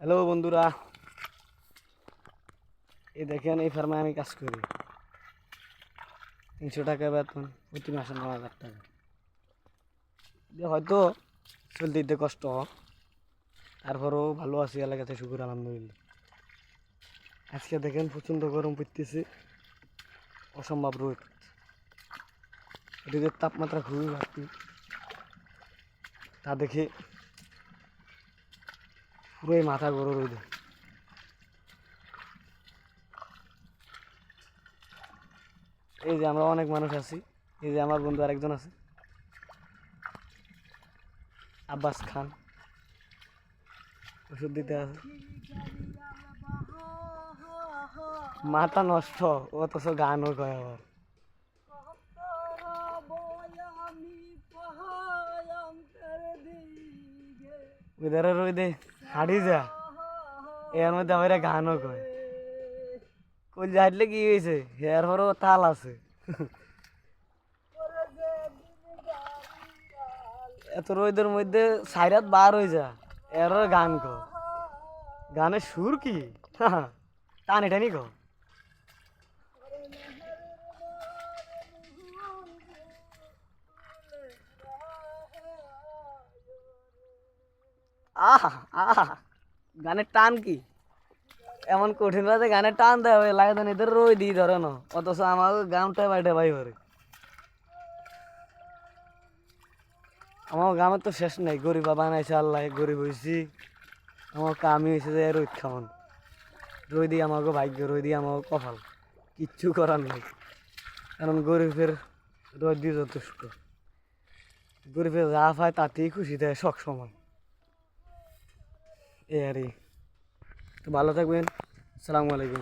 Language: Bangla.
হ্যালো বন্ধুরা, এই দেখেন এই ফার্মে আমি কাজ করি। 300 টাকা বেতন, প্রতি মাসে 9,000 টাকা। হয়তো চলতে দিতে কষ্ট, তারপরেও ভালো আছি, এলাকাতে শুকুর আলহামদুলিল্লাহ। আজকে দেখেন প্রচণ্ড গরম পড়তেছে, অসম্ভব রোদ, এদিকে তাপমাত্রা খুবই বাড়তি। তা দেখে পুরোই মাথা গরম রোদে। এই যে আমরা অনেক মানুষ আছি, এই যে আমার বন্ধু আরেকজন আছে, আব্বাস খান, ওষুধ দিতে আছে। মাথা নষ্ট, অথচ গানও কয় আবার। উদারে রই দে হাঁটি যা, এর মধ্যে আমার গানও কয়। কই যাইলে কি হয়েছে, এর পরও তাল আছে। এত রোদের মধ্যে সাইরাত বার হয়ে যা, এর গান ক, গানের সুর কি টানি টানি ক। আহা আহা, গানের টান কি এমন কঠিন বাজে, গানের টান দেওয়া হবে লাগে তো এদের রই দিই ধরে না, অথচ আমার গানটা বাইটে ভাই করে। আমার গ্রামের তো শেষ নাই, গরিবা বানাইছে আল্লাহ, গরিব হয়েছি। আমার কামই হয়েছে যে রোদ খাওয়ান, রই দিই আমাকে ভাগ্য, রই দিই আমাকে কপাল, কিচ্ছু করার নেই। কারণ গরিবের রোদ দিয়ে যথেষ্ট, গরিবের যা পায় তাতেই খুশি দেয় সব সময়। এ আর তো ভালো থাকবেন, আসসালামু আলাইকুম।